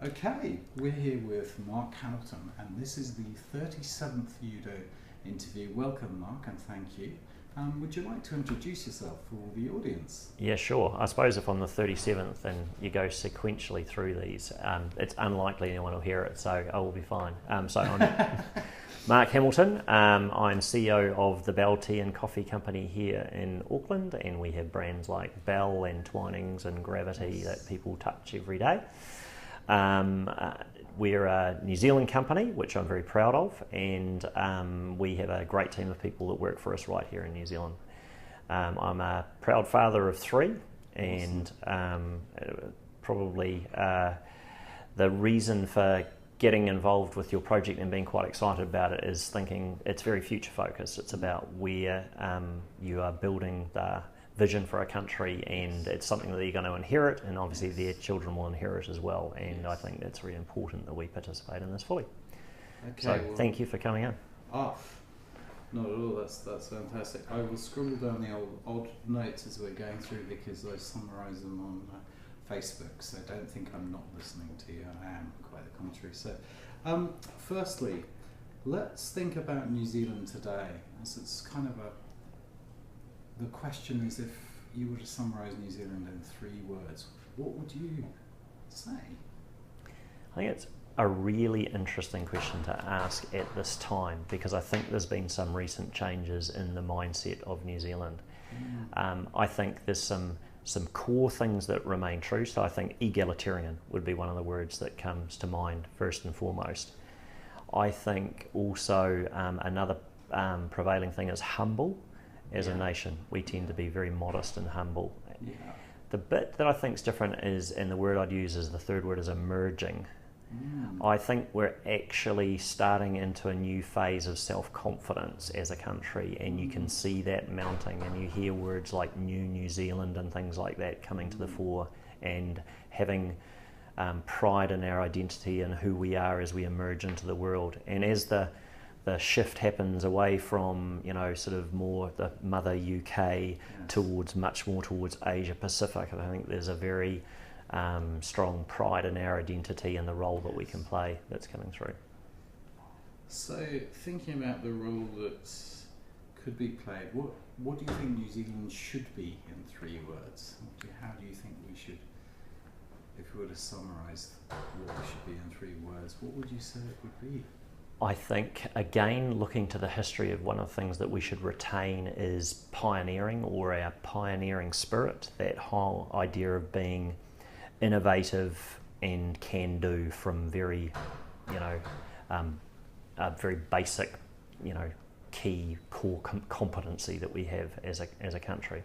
Okay, we're here with Mark Hamilton, and this is the 37th Eudoo interview. Welcome, Mark, and thank you. Would you like to introduce yourself for the audience? Yeah, sure. I suppose if on the 37th and you go sequentially through these, it's unlikely anyone will hear it, so I will be fine. So I'm Mark Hamilton. I'm CEO of the Bell Tea and Coffee Company here in Auckland, and we have brands like Bell and Twinings and Gravity that people touch every day. We're a New Zealand company, which I'm very proud of, and we have a great team of people that work for us right here in New Zealand. I'm a proud father of three, and probably the reason for getting involved with your project and being quite excited about it is thinking it's very future focused. It's about where you are building the vision for a country, and it's something that you're going to inherit, and obviously their children will inherit as well, and I think that's really important that we participate in this fully. Okay, So well, thank you for coming in. Oh, not at all, that's fantastic. I will scribble down the old notes as we're going through because I summarise them on Facebook, so don't think I'm not listening to you. I am, quite the contrary. So firstly, let's think about New Zealand today, as it's kind of the question is, if you were to summarise New Zealand in 3 words, what would you say? I think it's a really interesting question to ask at this time, because I think there's been some recent changes in the mindset of New Zealand. I think there's some core things that remain true. So I think egalitarian would be one of the words that comes to mind first and foremost. I think also another prevailing thing is humble. As a nation, we tend to be very modest and humble. Yeah. The bit that I think is different is, and the word I'd use is the third word, is emerging. I think we're actually starting into a new phase of self-confidence as a country, and you can see that mounting, and you hear words like New Zealand and things like that coming to the fore, and having pride in our identity and who we are as we emerge into the world. And as the shift happens away from, sort of more the mother UK towards much more towards Asia Pacific, and I think there's a very strong pride in our identity and the role that we can play that's coming through. So thinking about the role that could be played, what do you think New Zealand should be in 3 words? How do you think we should, if we were to summarise what we should be in 3 words, what would you say it would be? I think, again, looking to the history of one of the things that we should retain is pioneering, or our pioneering spirit, that whole idea of being innovative and can do from very, a very basic, key core competency that we have as a country.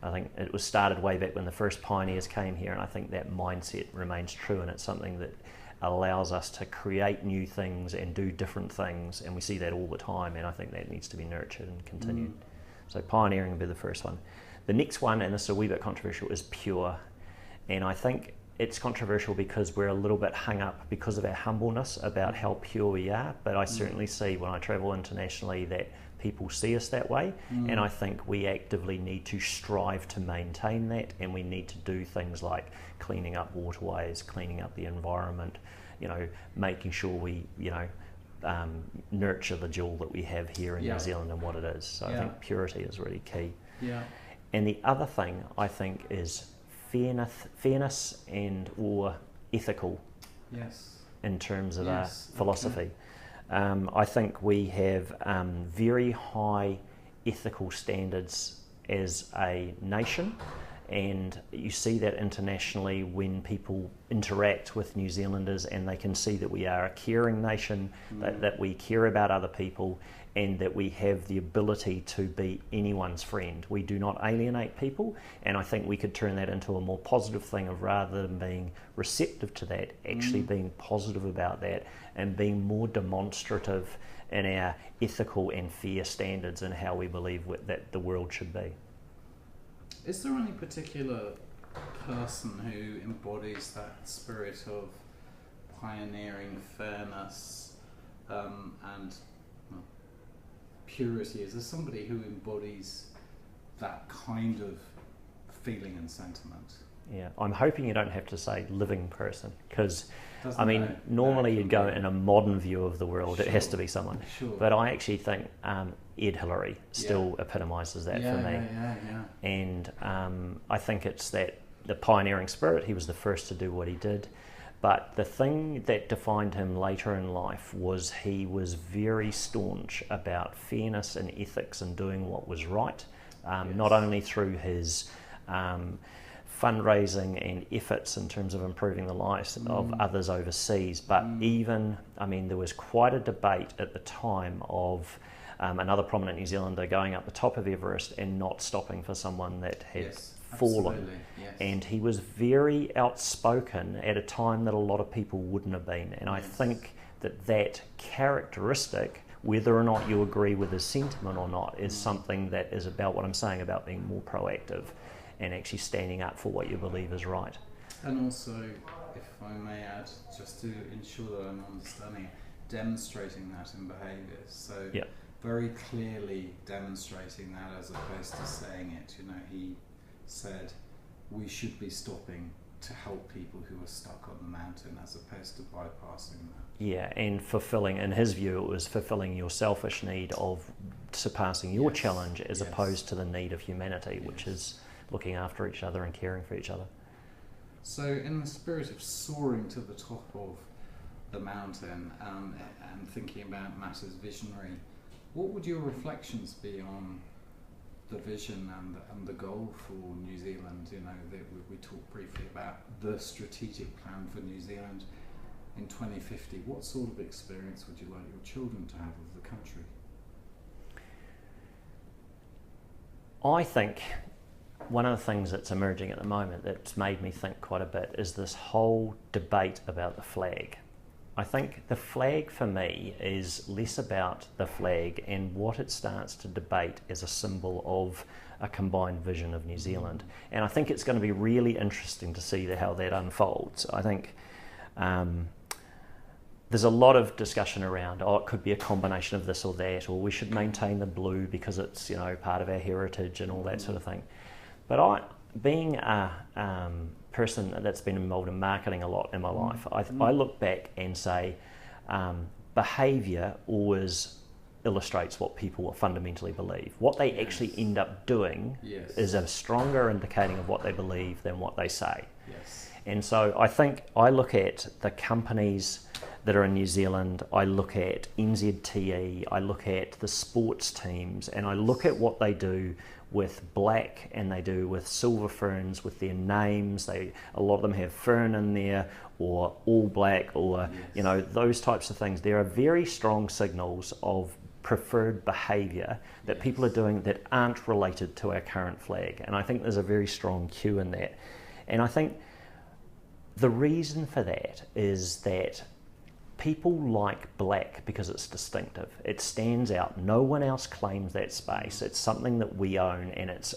I think it was started way back when the first pioneers came here, and I think that mindset remains true, and it's something that allows us to create new things and do different things, and we see that all the time, and I think that needs to be nurtured and continued. So pioneering would be the first one. The next one, and this is a wee bit controversial, is pure, and I think it's controversial because we're a little bit hung up because of our humbleness about how pure we are, but I certainly see when I travel internationally that people see us that way, and I think we actively need to strive to maintain that, and we need to do things like cleaning up waterways, cleaning up the environment, making sure we, nurture the jewel that we have here in New Zealand and what it is. So I think purity is really key. Yeah. And the other thing I think is fairness and or ethical. Yes. In terms of our philosophy. Okay. I think we have very high ethical standards as a nation, and you see that internationally when people interact with New Zealanders, and they can see that we are a caring nation, that we care about other people, and that we have the ability to be anyone's friend. We do not alienate people, and I think we could turn that into a more positive thing of, rather than being receptive to that, actually being positive about that and being more demonstrative in our ethical and fair standards and how we believe that the world should be. Is there any particular person who embodies that spirit of pioneering, fairness, and purity? Is there somebody who embodies that kind of feeling and sentiment? Yeah, I'm hoping you don't have to say living person, because Doesn't I mean, know. normally No, you'd go in a modern view of the world, it has Sure. to be someone. Sure. But I actually think Ed Hillary still epitomises that for me. Yeah. And I think it's that the pioneering spirit, he was the first to do what he did. But the thing that defined him later in life was he was very staunch about fairness and ethics and doing what was right, not only through his fundraising and efforts in terms of improving the lives of others overseas, but even, I mean, there was quite a debate at the time of another prominent New Zealander going up the top of Everest and not stopping for someone that had fallen. Yes. And he was very outspoken at a time that a lot of people wouldn't have been. And I think that characteristic, whether or not you agree with his sentiment or not, is something that is about what I'm saying about being more proactive and actually standing up for what you believe is right. And also, if I may add, just to ensure that I'm understanding, demonstrating that in behaviours. So very clearly demonstrating that as opposed to saying it. You know, he said we should be stopping to help people who are stuck on the mountain as opposed to bypassing that. Yeah, and fulfilling, in his view, it was fulfilling your selfish need of surpassing your challenge as opposed to the need of humanity, which is looking after each other and caring for each other. So in the spirit of soaring to the top of the mountain and thinking about matters visionary, what would your reflections be on the vision and the goal for New Zealand? You know, that we talked briefly about the strategic plan for New Zealand in 2050. What sort of experience would you like your children to have of the country? I think one of the things that's emerging at the moment that's made me think quite a bit is this whole debate about the flag. I think the flag for me is less about the flag and what it starts to debate as a symbol of a combined vision of New Zealand. And I think it's going to be really interesting to see how that unfolds. I think there's a lot of discussion around, it could be a combination of this or that, or we should maintain the blue because it's, you know, part of our heritage and all that sort of thing. But being a person that's been involved in marketing a lot in my life, I look back and say behaviour always illustrates what people fundamentally believe. What they actually end up doing is a stronger indicating of what they believe than what they say. And so I think I look at the companies that are in New Zealand, I look at NZTE, I look at the sports teams, and I look at what they do with black and they do with silver ferns with their names. A lot of them have fern in there, or all black, or you know, those types of things. There are very strong signals of preferred behaviour that people are doing that aren't related to our current flag, and I think there's a very strong cue in that. And I think the reason for that is that people like black because it's distinctive. It stands out. No one else claims that space. It's something that we own, and it's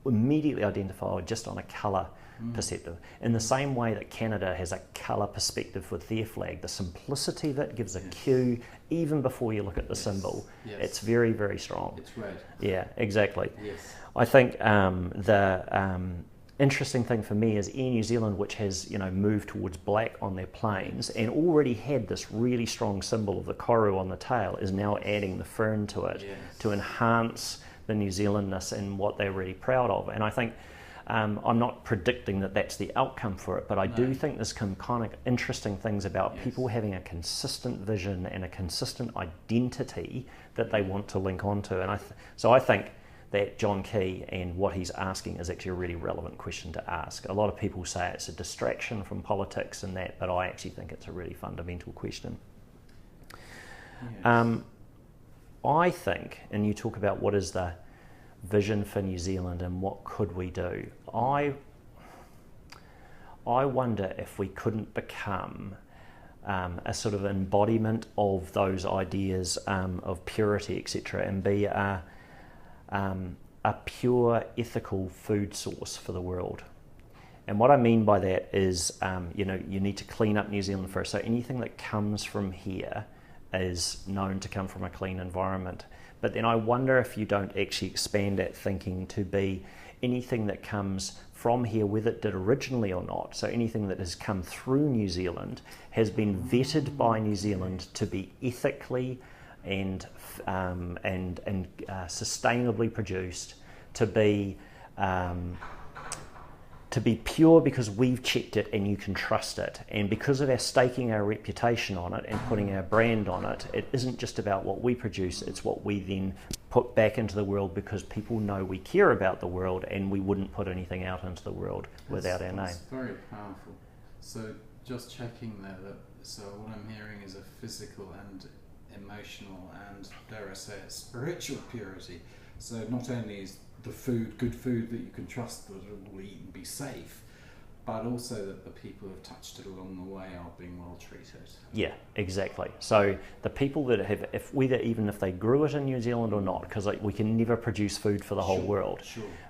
immediately identifiable just on a colour perspective. In the same way that Canada has a colour perspective with their flag, the simplicity of it gives a cue even before you look at the symbol. It's very, very strong. It's red. Yeah, exactly. I think the interesting thing for me is Air New Zealand, which has, you know, moved towards black on their planes and already had this really strong symbol of the koru on the tail, is now adding the fern to it to enhance the New Zealandness and what they're really proud of. And I think I'm not predicting that that's the outcome for it, but I do think there's some kind of interesting things about people having a consistent vision and a consistent identity that they want to link onto. And so I think that John Key and what he's asking is actually a really relevant question to ask. A lot of people say it's a distraction from politics and that, but I actually think it's a really fundamental question. I think, and you talk about what is the vision for New Zealand and what could we do, I wonder if we couldn't become a sort of embodiment of those ideas of purity, etc., and be a pure ethical food source for the world. And what I mean by that is, you know, you need to clean up New Zealand first. So anything that comes from here is known to come from a clean environment. But then I wonder if you don't actually expand that thinking to be anything that comes from here, whether it did originally or not, so anything that has come through New Zealand has been vetted by New Zealand to be ethically and sustainably produced, to be pure because we've checked it and you can trust it. And because of our staking our reputation on it and putting our brand on it, it isn't just about what we produce, it's what we then put back into the world, because people know we care about the world and we wouldn't put anything out into the world without our name. That's very powerful. So just checking there, so what I'm hearing is a physical and emotional and, dare I say it, spiritual purity. So not only is the food good food that you can trust that it will eat and be safe, but also that the people who have touched it along the way are being well treated. Yeah, exactly. So the people that have, even if they grew it in New Zealand or not, because we can never produce food for the whole world,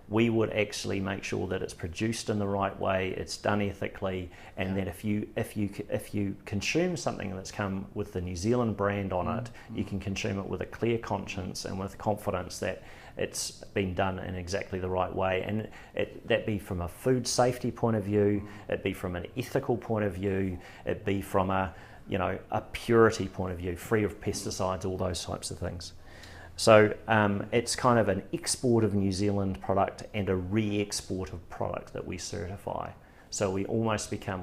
we would actually make sure that it's produced in the right way, it's done ethically, and that if you consume something that's come with the New Zealand brand on it, you can consume it with a clear conscience and with confidence that it's been done in exactly the right way, and that be from a food safety point of view, it be from an ethical point of view, it be from a purity point of view, free of pesticides, all those types of things. So it's kind of an export of New Zealand product and a re-export of product that we certify. So we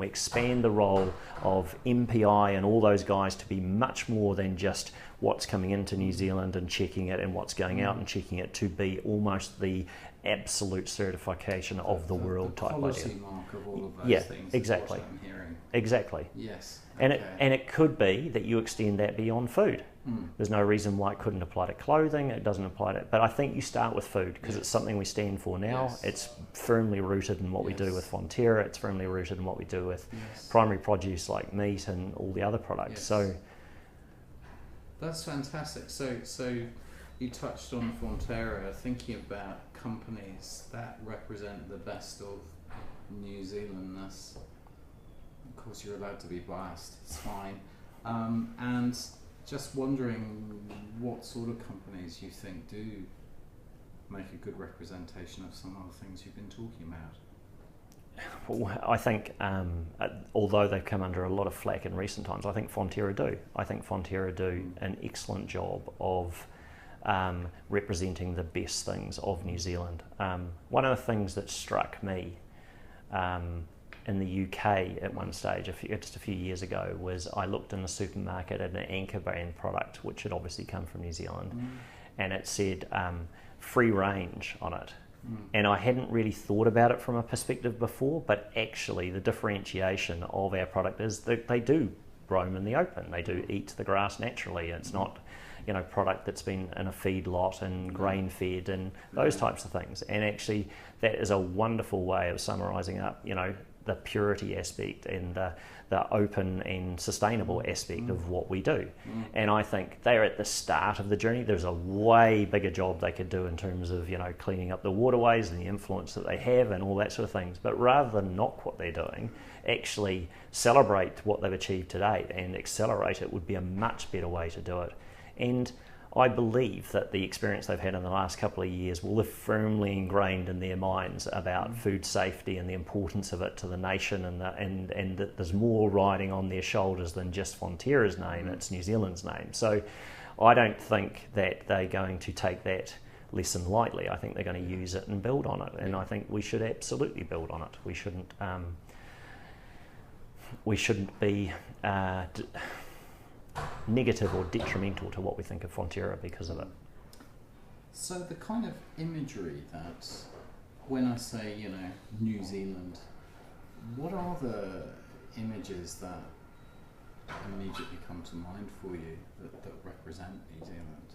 expand the role of MPI and all those guys to be much more than just what's coming into New Zealand and checking it and what's going out and checking it, to be almost the absolute certification of the world type idea. The policy mark of all of those things. Exactly. Is what I'm hearing. Exactly. Yes. Okay. And it could be that you extend that beyond food. There's no reason why it couldn't apply to clothing. It doesn't apply to, but I think you start with food because it's something we stand for now. Yes. It's firmly rooted in what we do with Fonterra. It's firmly rooted in what we do with primary produce like meat and all the other products. Yes. So that's fantastic. So you touched on Fonterra, thinking about companies that represent the best of New Zealandness. Of course, you're allowed to be biased. It's fine. And just wondering what sort of companies you think do make a good representation of some of the things you've been talking about. Well, I think, although they've come under a lot of flack in recent times, I think Fonterra do. I think Fonterra do an excellent job of representing the best things of New Zealand. One of the things that struck me in the UK at one stage, just a few years ago, was I looked in the supermarket at an anchor brand product, which had obviously come from New Zealand, and it said free range on it. And I hadn't really thought about it from a perspective before, but actually the differentiation of our product is that they do roam in the open. They do eat the grass naturally. It's not, product that's been in a feed lot and grain fed and those types of things. And actually that is a wonderful way of summarising up, the purity aspect and the open and sustainable aspect of what we do. And I think they're at the start of the journey. There's a way bigger job they could do in terms of, cleaning up the waterways and the influence that they have and all that sort of things. But rather than knock what they're doing, actually celebrate what they've achieved to date and accelerate it would be a much better way to do it. And I believe that the experience they've had in the last couple of years will have firmly ingrained in their minds about food safety and the importance of it to the nation, and that there's more riding on their shoulders than just Fonterra's name, it's New Zealand's name. So I don't think that they're going to take that lesson lightly. I think they're going to use it and build on it, and I think we should absolutely build on it. We shouldn't be negative or detrimental to what we think of Fonterra because of it. So the kind of imagery that, when I say, New Zealand, what are the images that immediately come to mind for you that represent New Zealand?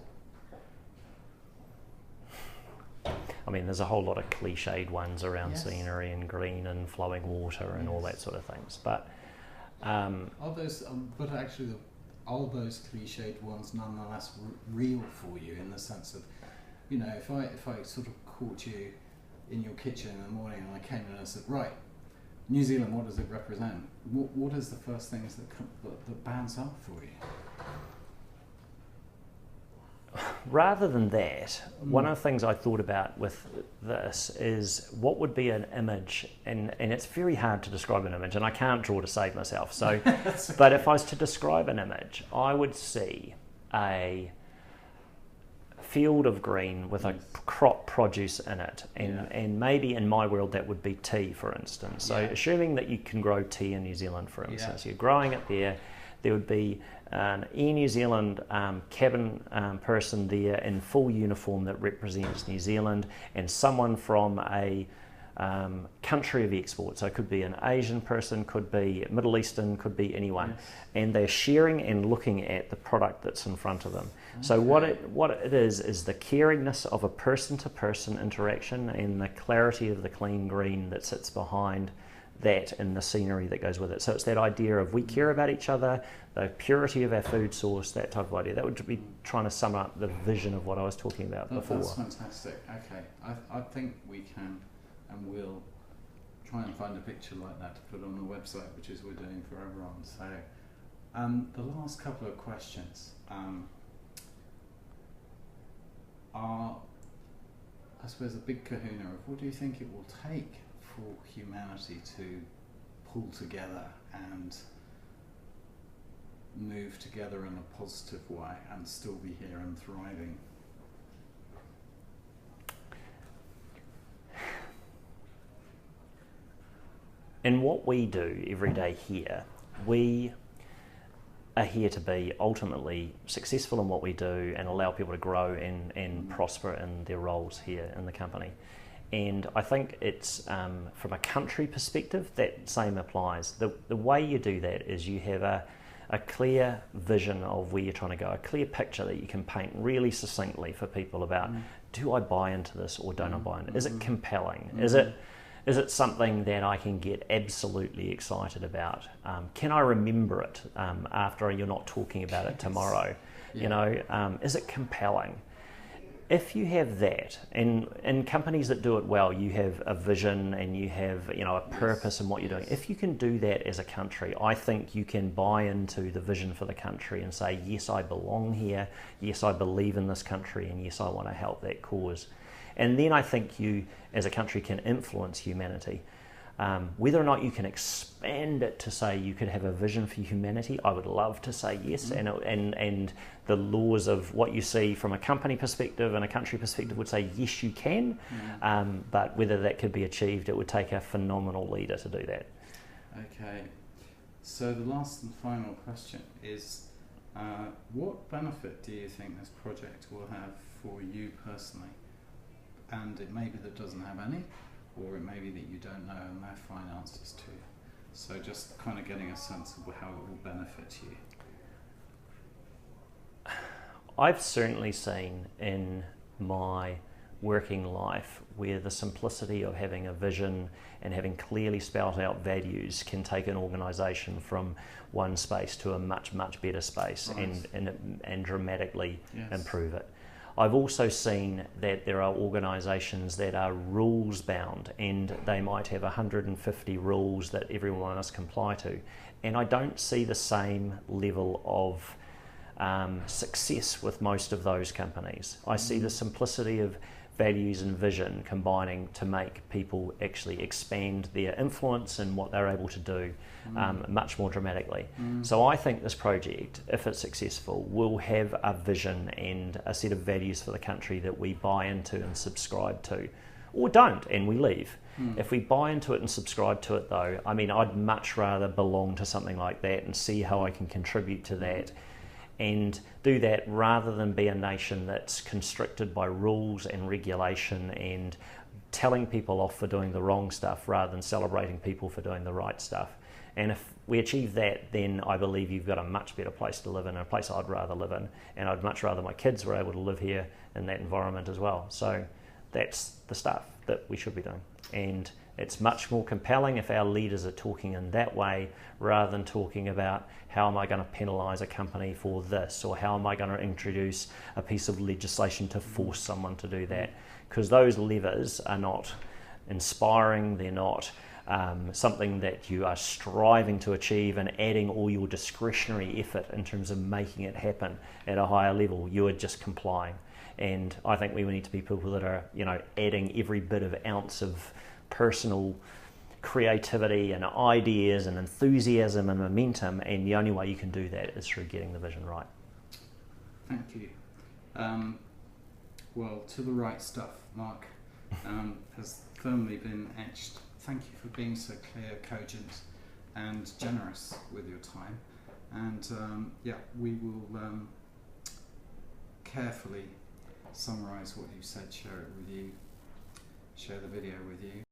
I mean, there's a whole lot of cliched ones around scenery and green and flowing water and all that sort of things. But are those cliched ones nonetheless real for you, in the sense of, if I sort of caught you in your kitchen in the morning and I came in and I said, right, New Zealand, what does it represent? What is the first things that bounce up for you? rather than that, one of the things I thought about with this is what would be an image, and it's very hard to describe an image, and I can't draw to save myself. So, okay. But if I was to describe an image, I would see a field of green with a crop produce in it, and maybe in my world that would be tea, for instance. So assuming that you can grow tea in New Zealand, for instance, you're growing it there would be an Air New Zealand cabin person there in full uniform that represents New Zealand, and someone from a country of export. So it could be an Asian person, could be Middle Eastern, could be anyone. Yes. And they're sharing and looking at the product that's in front of them. Okay. So what it is the caringness of a person-to-person interaction and the clarity of the clean green that sits behind that and the scenery that goes with it. So it's that idea of we care about each other, the purity of our food source, that type of idea. That would be trying to sum up the vision of what I was talking about before. That's fantastic. Okay, I think we can and will try and find a picture like that to put on the website, which is we're doing for everyone. So the last couple of questions are, I suppose, a big kahuna of what do you think it will take for humanity to pull together and move together in a positive way and still be here and thriving? In what we do every day here, we are here to be ultimately successful in what we do and allow people to grow and prosper in their roles here in the company. And I think it's, from a country perspective, that same applies. The way you do that is you have a clear vision of where you're trying to go, a clear picture that you can paint really succinctly for people about, do I buy into this or don't I buy into it? Is it compelling? Is it something that I can get absolutely excited about? Can I remember it after you're not talking about it tomorrow? Yeah. You know, is it compelling? If you have that, and in companies that do it well, you have a vision and you have, you know, a purpose in what you're doing. If you can do that as a country, I think you can buy into the vision for the country and say, yes, I belong here, yes, I believe in this country, and yes, I want to help that cause. And then I think you, as a country, can influence humanity. Whether or not you can expand it to say you could have a vision for humanity, I would love to say yes. And the laws of what you see from a company perspective and a country perspective would say yes, you can. But whether that could be achieved, it would take a phenomenal leader to do that. Okay. So the last and final question is, what benefit do you think this project will have for you personally? And it may be that it doesn't have any, or it may be that you don't know and there are fine answers to. So just kind of getting a sense of how it will benefit you. I've certainly seen in my working life where the simplicity of having a vision and having clearly spelled out values can take an organisation from one space to a much, much better space, right, and dramatically improve it. I've also seen that there are organisations that are rules bound and they might have 150 rules that everyone must comply to, and I don't see the same level of success with most of those companies. I see the simplicity of values and vision combining to make people actually expand their influence and what they're able to do much more dramatically. So I think this project, if it's successful, will have a vision and a set of values for the country that we buy into and subscribe to, or don't and we leave. If we buy into it and subscribe to it though, I mean, I'd much rather belong to something like that and see how I can contribute to that, and do that rather than be a nation that's constricted by rules and regulation and telling people off for doing the wrong stuff rather than celebrating people for doing the right stuff. And if we achieve that, then I believe you've got a much better place to live in, a place I'd rather live in, and I'd much rather my kids were able to live here in that environment as well. So that's the stuff that we should be doing. And it's much more compelling if our leaders are talking in that way rather than talking about how am I going to penalise a company for this, or how am I going to introduce a piece of legislation to force someone to do that, because those levers are not inspiring, they're not something that you are striving to achieve and adding all your discretionary effort in terms of making it happen at a higher level. You are just complying. And I think we need to be people that are, adding every bit of ounce of personal creativity and ideas and enthusiasm and momentum, and the only way you can do that is through getting the vision right. Thank you. Well, to the right stuff, Mark, has firmly been etched. Thank you for being so clear, cogent, and generous with your time. And we will carefully summarise what you said, share it with you, share the video with you.